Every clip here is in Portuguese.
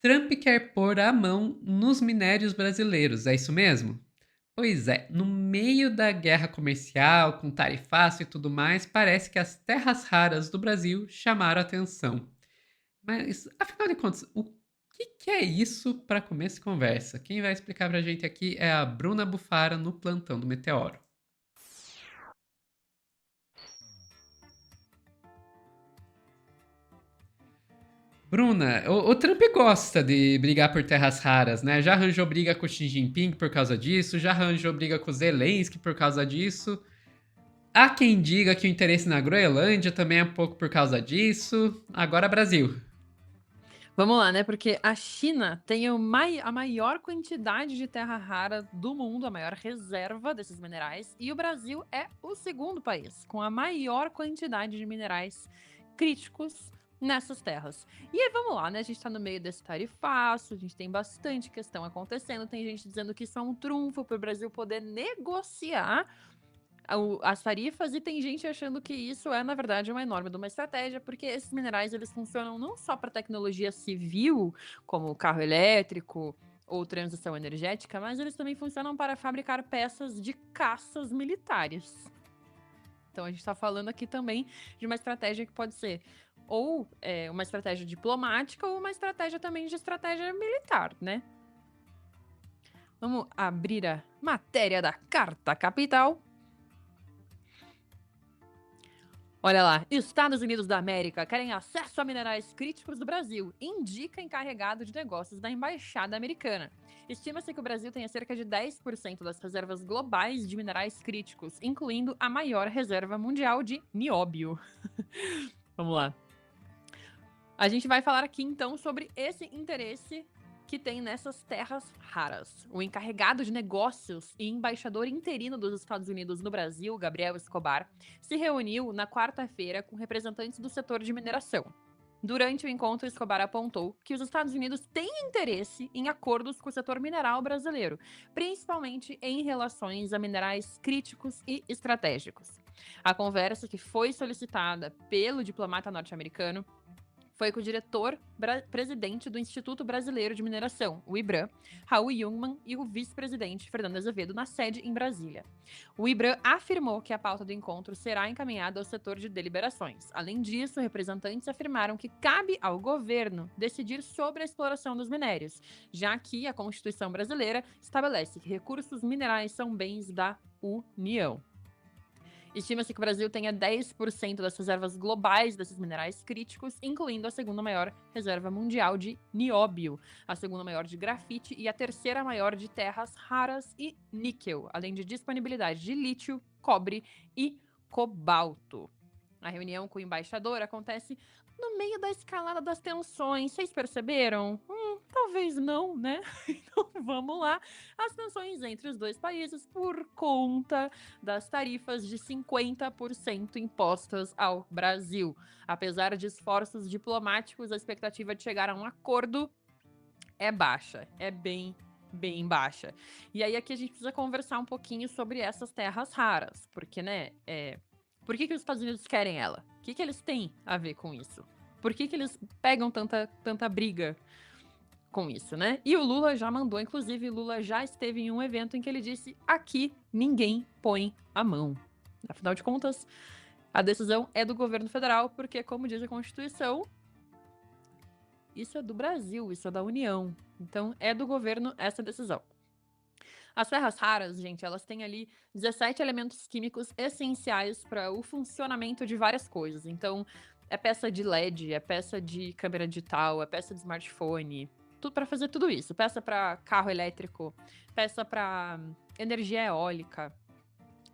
Trump quer pôr a mão nos minérios brasileiros, é isso mesmo? Pois é, no meio da guerra comercial, com tarifaço e tudo mais, parece que as terras raras do Brasil chamaram atenção. Mas, afinal de contas, o que é isso para começo de conversa? Quem vai explicar pra gente aqui é a Bruna Bufara no plantão do Meteoro. Bruna, o Trump gosta de brigar por terras raras, né? Já arranjou briga com o Xi Jinping por causa disso, já arranjou briga com o Zelensky por causa disso. Há quem diga que o interesse na Groenlândia também é um pouco por causa disso. Agora Brasil. Vamos lá, né? Porque a China tem a maior quantidade de terra rara do mundo, a maior reserva desses minerais, e o Brasil é o segundo país com a maior quantidade de minerais críticos nessas terras. E aí, vamos lá, né? A gente tá no meio desse tarifaço, a gente tem bastante questão acontecendo, tem gente dizendo que isso é um trunfo para o Brasil poder negociar as tarifas, e tem gente achando que isso é, na verdade, uma enorme de uma estratégia, porque esses minerais eles funcionam não só para tecnologia civil, como carro elétrico ou transição energética, mas eles também funcionam para fabricar peças de caças militares. Então a gente está falando aqui também de uma estratégia que pode ser ou uma estratégia diplomática ou uma estratégia também de estratégia militar, né? Vamos abrir a matéria da Carta Capital. Olha lá, Estados Unidos da América querem acesso a minerais críticos do Brasil, indica encarregado de negócios da Embaixada Americana. Estima-se que o Brasil tenha cerca de 10% das reservas globais de minerais críticos, incluindo a maior reserva mundial de nióbio. Vamos lá. A gente vai falar aqui então sobre esse interesse que tem nessas terras raras. O encarregado de negócios e embaixador interino dos Estados Unidos no Brasil, Gabriel Escobar, se reuniu na quarta-feira com representantes do setor de mineração. Durante o encontro, Escobar apontou que os Estados Unidos têm interesse em acordos com o setor mineral brasileiro, principalmente em relações a minerais críticos e estratégicos. A conversa, que foi solicitada pelo diplomata norte-americano, foi com o diretor-presidente do Instituto Brasileiro de Mineração, o IBRAM, Raul Jungmann, e o vice-presidente, Fernando Azevedo, na sede em Brasília. O IBRAM afirmou que a pauta do encontro será encaminhada ao setor de deliberações. Além disso, representantes afirmaram que cabe ao governo decidir sobre a exploração dos minérios, já que a Constituição brasileira estabelece que recursos minerais são bens da União. Estima-se que o Brasil tenha 10% das reservas globais desses minerais críticos, incluindo a segunda maior reserva mundial de nióbio, a segunda maior de grafite e a terceira maior de terras raras e níquel, além de disponibilidade de lítio, cobre e cobalto. A reunião com o embaixador acontece no meio da escalada das tensões. Vocês perceberam? Talvez não, né? Então vamos lá. As tensões entre os dois países por conta das tarifas de 50% impostas ao Brasil. Apesar de esforços diplomáticos, a expectativa de chegar a um acordo é baixa, é bem baixa. E aí aqui a gente precisa conversar um pouquinho sobre essas terras raras, porque, né, por que os Estados Unidos querem ela? O que eles têm a ver com isso? Por que eles pegam tanta briga com isso, né? E o Lula já mandou, inclusive, Lula já esteve em um evento em que ele disse: aqui ninguém põe a mão. Afinal de contas, a decisão é do governo federal, porque, como diz a Constituição, isso é do Brasil, isso é da União. Então, é do governo essa decisão. As terras raras, gente, elas têm ali 17 elementos químicos essenciais para o funcionamento de várias coisas. Então, é peça de LED, é peça de câmera digital, é peça de smartphone, tudo para fazer tudo isso. Peça para carro elétrico, peça para energia eólica.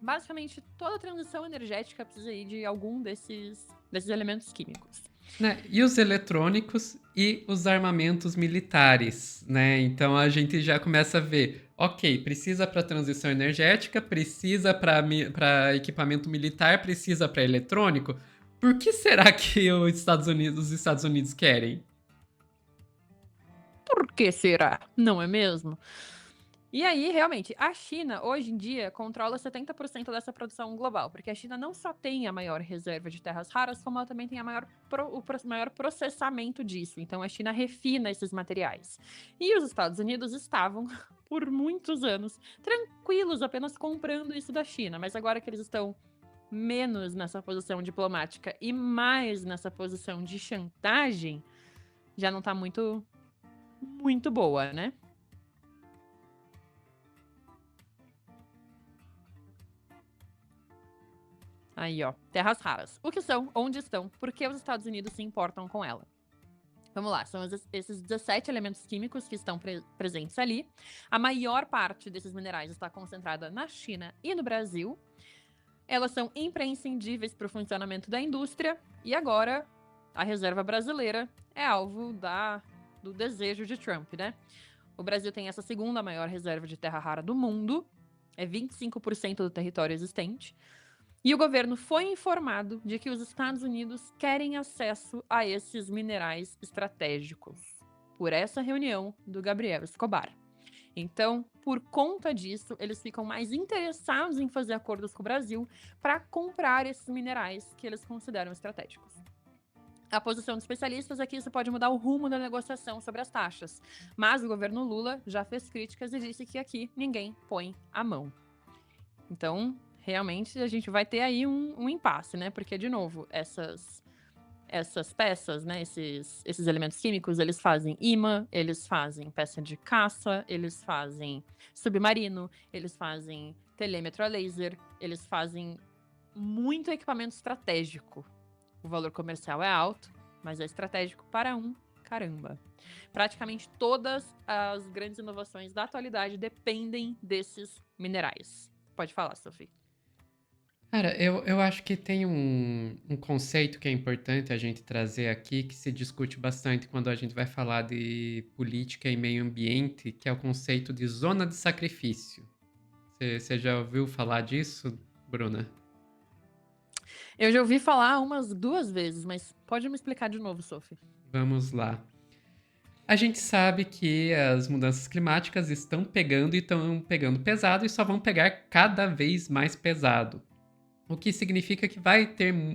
Basicamente, toda transição energética precisa ir de algum desses elementos químicos. Né? E os eletrônicos e os armamentos militares, né? Então a gente já começa a ver, ok, precisa para transição energética, precisa para equipamento militar, precisa para eletrônico. Por que será que os Estados Unidos querem? Por que será? Não é mesmo? E aí, realmente, a China, hoje em dia, controla 70% dessa produção global, porque a China não só tem a maior reserva de terras raras, como ela também tem a maior processamento disso. Então, a China refina esses materiais. E os Estados Unidos estavam, por muitos anos, tranquilos apenas comprando isso da China. Mas agora que eles estão menos nessa posição diplomática e mais nessa posição de chantagem, já não tá muito, muito boa, né? Aí, ó, terras raras. O que são? Onde estão? Por que os Estados Unidos se importam com ela? Vamos lá, são esses 17 elementos químicos que estão presentes ali. A maior parte desses minerais está concentrada na China e no Brasil. Elas são imprescindíveis para o funcionamento da indústria. E agora, a reserva brasileira é alvo do desejo de Trump, né? O Brasil tem essa segunda maior reserva de terra rara do mundo. É 25% do território existente. E o governo foi informado de que os Estados Unidos querem acesso a esses minerais estratégicos por essa reunião do Gabriel Escobar. Então, por conta disso, eles ficam mais interessados em fazer acordos com o Brasil para comprar esses minerais que eles consideram estratégicos. A posição de especialistas é que isso pode mudar o rumo da negociação sobre as taxas, mas o governo Lula já fez críticas e disse que aqui ninguém põe a mão. Então, realmente a gente vai ter aí um impasse, né? Porque, de novo, essas peças, né? Esses elementos químicos, eles fazem imã, eles fazem peça de caça, eles fazem submarino, eles fazem telêmetro a laser, eles fazem muito equipamento estratégico. O valor comercial é alto, mas é estratégico para um caramba. Praticamente todas as grandes inovações da atualidade dependem desses minerais. Pode falar, Sophie. Cara, eu acho que tem um conceito que é importante a gente trazer aqui, que se discute bastante quando a gente vai falar de política e meio ambiente, que é o conceito de zona de sacrifício. Você já ouviu falar disso, Bruna? Eu já ouvi falar umas 2 vezes, mas pode me explicar de novo, Sophie. Vamos lá. A gente sabe que as mudanças climáticas estão pegando e estão pegando pesado e só vão pegar cada vez mais pesado. O que significa que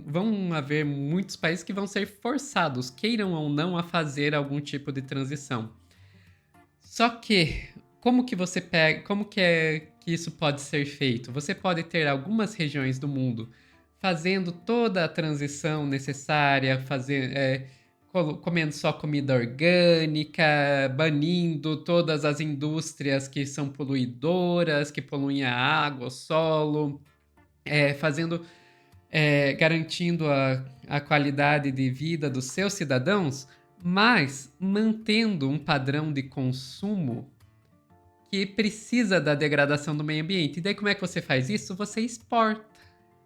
vão haver muitos países que vão ser forçados, queiram ou não, a fazer algum tipo de transição. Só que, como que é que isso pode ser feito? Você pode ter algumas regiões do mundo fazendo toda a transição necessária, comendo só comida orgânica, banindo todas as indústrias que são poluidoras, que poluem a água, o solo, garantindo a qualidade de vida dos seus cidadãos, mas mantendo um padrão de consumo que precisa da degradação do meio ambiente. E daí como é que você faz isso? Você exporta.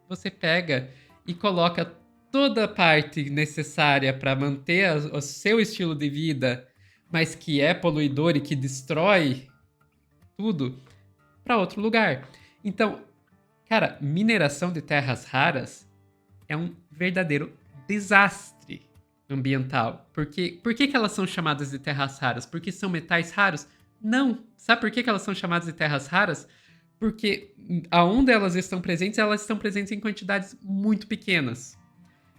Você pega e coloca toda a parte necessária para manter o seu estilo de vida, mas que é poluidor e que destrói tudo, para outro lugar. Então, cara, mineração de terras raras é um verdadeiro desastre ambiental. Por que elas são chamadas de terras raras? Porque são metais raros? Não. Sabe por que elas são chamadas de terras raras? Porque aonde elas estão presentes em quantidades muito pequenas.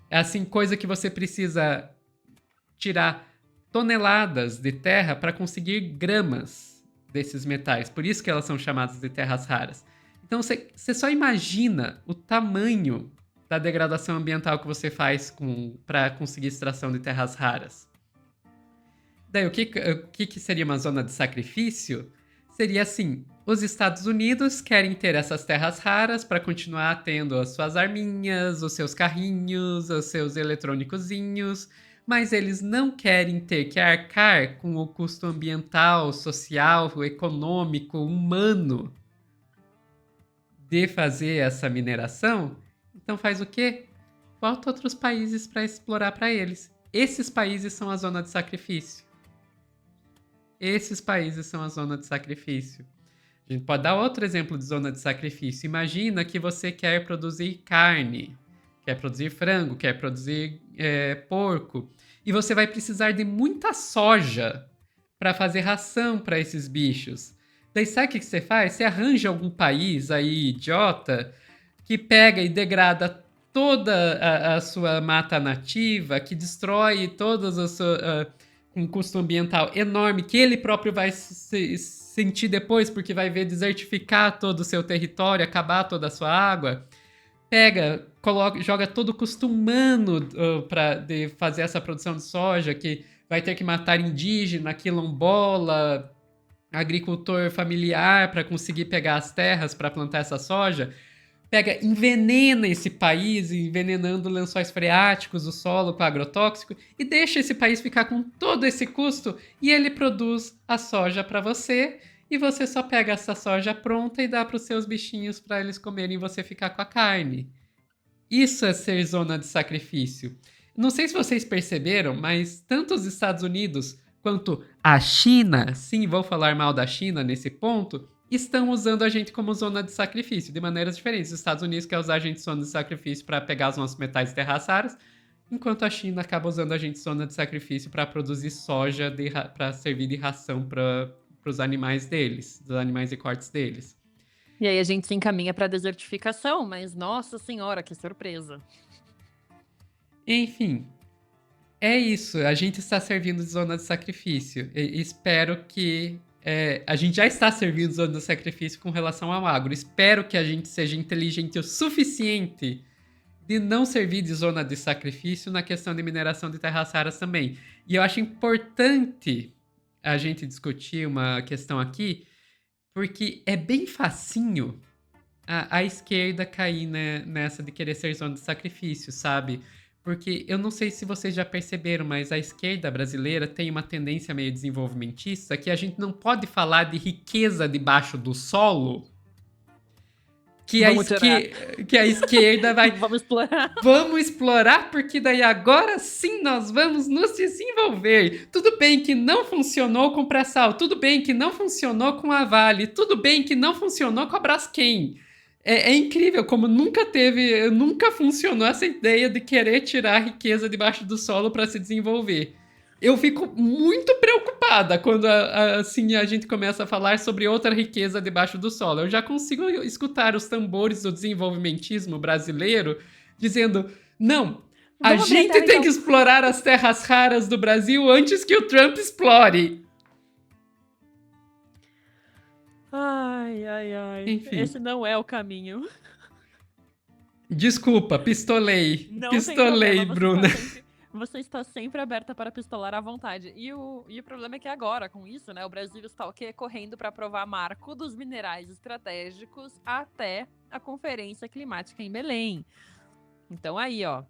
É assim, coisa que você precisa tirar toneladas de terra para conseguir gramas desses metais. Por isso que elas são chamadas de terras raras. Então você só imagina o tamanho da degradação ambiental que você faz para conseguir extração de terras raras. Daí, o que seria uma zona de sacrifício? Seria assim: os Estados Unidos querem ter essas terras raras para continuar tendo as suas arminhas, os seus carrinhos, os seus eletrônicozinhos, mas eles não querem ter que arcar com o custo ambiental, social, econômico, humano de fazer essa mineração. Então faz o quê? Falta outros países para explorar para eles. Esses países são a zona de sacrifício. Esses países são a zona de sacrifício. A gente pode dar outro exemplo de zona de sacrifício. Imagina que você quer produzir carne, quer produzir frango, quer produzir porco, e você vai precisar de muita soja para fazer ração para esses bichos. Daí sabe o que você faz? Você arranja algum país aí, idiota, que pega e degrada toda a sua mata nativa, que destrói todas as suas. Um custo ambiental enorme, que ele próprio vai sentir depois, porque vai ver desertificar todo o seu território, acabar toda a sua água. Pega, coloca, joga todo o custo humano para fazer essa produção de soja, que vai ter que matar indígena, quilombola, agricultor familiar para conseguir pegar as terras para plantar essa soja. Pega, envenena esse país, envenenando lençóis freáticos, o solo com agrotóxico, e deixa esse país ficar com todo esse custo, e ele produz a soja para você, e você só pega essa soja pronta e dá para os seus bichinhos para eles comerem e você ficar com a carne. Isso é ser zona de sacrifício. Não sei se vocês perceberam, mas tanto os Estados Unidos quanto a China, sim, vou falar mal da China nesse ponto, estão usando a gente como zona de sacrifício, de maneiras diferentes. Os Estados Unidos quer usar a gente de zona de sacrifício para pegar os nossos metais terras raras, enquanto a China acaba usando a gente de zona de sacrifício para produzir soja para servir de ração para os animais deles, dos animais de cortes deles. E aí a gente se encaminha para a desertificação, mas nossa senhora, que surpresa. Enfim, é isso. A gente está servindo de zona de sacrifício. E espero que a gente já está servindo de zona de sacrifício com relação ao agro. Espero que a gente seja inteligente o suficiente de não servir de zona de sacrifício na questão de mineração de terras raras também. E eu acho importante a gente discutir uma questão aqui, porque é bem facinho a esquerda cair nessa de querer ser zona de sacrifício, sabe? Porque eu não sei se vocês já perceberam, mas a esquerda brasileira tem uma tendência meio desenvolvimentista que a gente não pode falar de riqueza debaixo do solo, que a esquerda vai... Vamos explorar. Vamos explorar, porque daí agora sim nós vamos nos desenvolver. Tudo bem que não funcionou com o pré-sal, tudo bem que não funcionou com a Vale, tudo bem que não funcionou com a Braskem. É incrível como nunca funcionou essa ideia de querer tirar a riqueza debaixo do solo para se desenvolver. Eu fico muito preocupada quando assim a gente começa a falar sobre outra riqueza debaixo do solo. Eu já consigo escutar os tambores do desenvolvimentismo brasileiro dizendo: não, a gente tem que explorar as terras raras do Brasil antes que o Trump explore. Ai. Enfim. Esse não é o caminho. Desculpa, pistolei. Não Pistolei, Bruna. Você está sempre aberta para pistolar à vontade. E o problema é que agora, com isso, né, o Brasil está o quê? Correndo para aprovar marco dos minerais estratégicos até a Conferência Climática em Belém. Então aí, ó,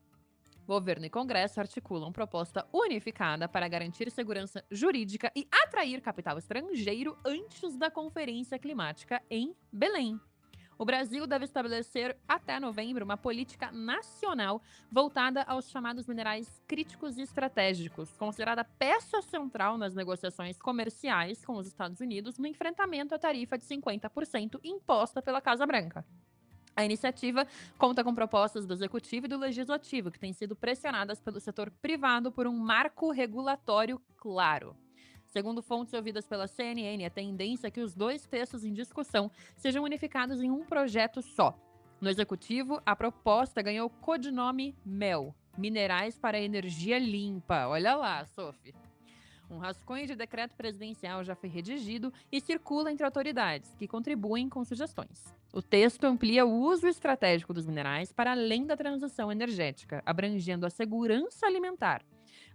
governo e Congresso articulam proposta unificada para garantir segurança jurídica e atrair capital estrangeiro antes da Conferência Climática em Belém. O Brasil deve estabelecer até novembro uma política nacional voltada aos chamados minerais críticos e estratégicos, considerada peça central nas negociações comerciais com os Estados Unidos no enfrentamento à tarifa de 50% imposta pela Casa Branca. A iniciativa conta com propostas do Executivo e do Legislativo, que têm sido pressionadas pelo setor privado por um marco regulatório claro. Segundo fontes ouvidas pela CNN, a tendência é que os dois textos em discussão sejam unificados em um projeto só. No Executivo, a proposta ganhou o codinome MEL, Minerais para Energia Limpa. Olha lá, Sophie. Um rascunho de decreto presidencial já foi redigido e circula entre autoridades, que contribuem com sugestões. O texto amplia o uso estratégico dos minerais para além da transição energética, abrangendo a segurança alimentar.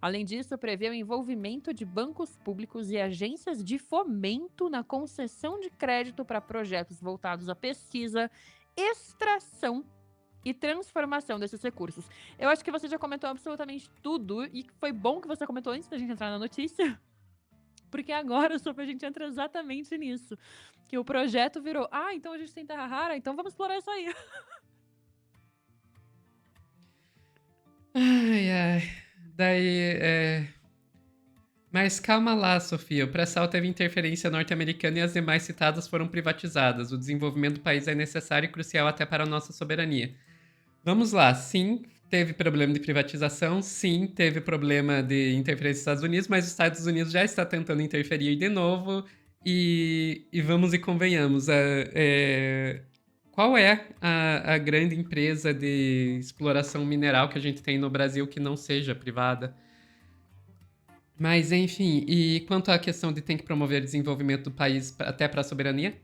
Além disso, prevê o envolvimento de bancos públicos e agências de fomento na concessão de crédito para projetos voltados à pesquisa, extração e transformação desses recursos. Eu acho que você já comentou absolutamente tudo e foi bom que você comentou antes da gente entrar na notícia, porque agora a gente entra exatamente nisso, que o projeto virou, então a gente tem terra rara, então vamos explorar isso aí. Ai. Daí, Mas calma lá, Sofia. O pré-sal teve interferência norte-americana e as demais citadas foram privatizadas. O desenvolvimento do país é necessário e crucial até para a nossa soberania. Vamos lá. Sim, teve problema de privatização. Sim, teve problema de interferência dos Estados Unidos, mas os Estados Unidos já está tentando interferir de novo. E vamos e convenhamos, qual é a grande empresa de exploração mineral que a gente tem no Brasil que não seja privada? Mas, enfim, e quanto à questão de tem que promover o desenvolvimento do país até para a soberania?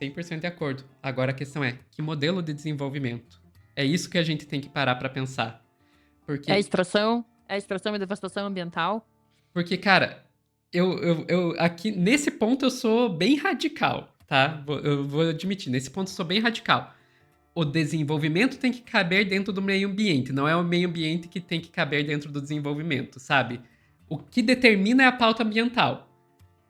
100% de acordo. Agora a questão é, que modelo de desenvolvimento? É isso que a gente tem que parar para pensar. É Porque, extração e devastação ambiental. porque cara, eu aqui, nesse ponto eu sou bem radical, tá? Eu vou admitir, nesse ponto eu sou bem radical. O desenvolvimento tem que caber dentro do meio ambiente, não é o meio ambiente que tem que caber dentro do desenvolvimento, sabe? O que determina é a pauta ambiental.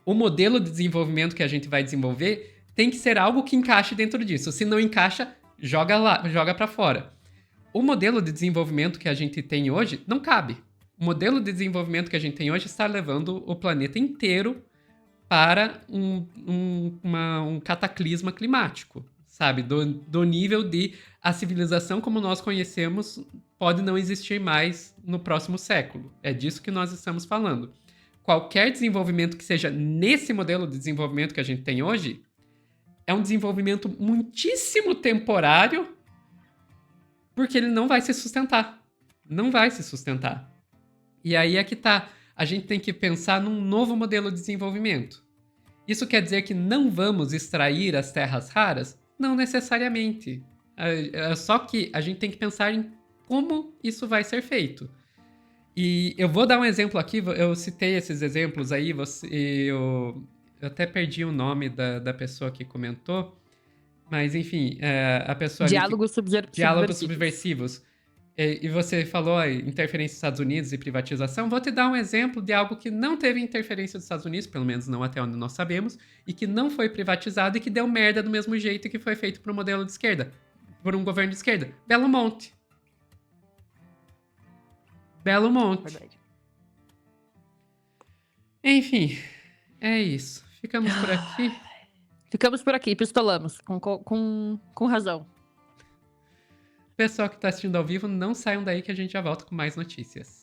O modelo de desenvolvimento que a gente vai desenvolver tem que ser algo que encaixe dentro disso. Se não encaixa, joga lá, joga para fora. O modelo de desenvolvimento que a gente tem hoje não cabe. O modelo de desenvolvimento que a gente tem hoje está levando o planeta inteiro para um cataclisma climático, sabe? Do nível de a civilização como nós conhecemos pode não existir mais no próximo século. É disso que nós estamos falando. Qualquer desenvolvimento que seja nesse modelo de desenvolvimento que a gente tem hoje é um desenvolvimento muitíssimo temporário, porque ele não vai se sustentar. Não vai se sustentar. E aí é que tá. A gente tem que pensar num novo modelo de desenvolvimento. Isso quer dizer que não vamos extrair as terras raras? Não necessariamente. Só que a gente tem que pensar em como isso vai ser feito. E eu vou dar um exemplo aqui, eu citei esses exemplos aí, eu até perdi o nome da pessoa que comentou, mas enfim, a pessoa ali que... Diálogos Subversivos. subversivos. E você falou interferência dos Estados Unidos e privatização. Vou te dar um exemplo de algo que não teve interferência dos Estados Unidos, pelo menos não até onde nós sabemos, e que não foi privatizado e que deu merda do mesmo jeito que foi feito por um modelo de esquerda, por um governo de esquerda. Belo Monte. Belo Monte. Verdade. Enfim, é isso. Ficamos por aqui. Ficamos por aqui, pistolamos, com razão. Pessoal que está assistindo ao vivo, não saiam daí que a gente já volta com mais notícias.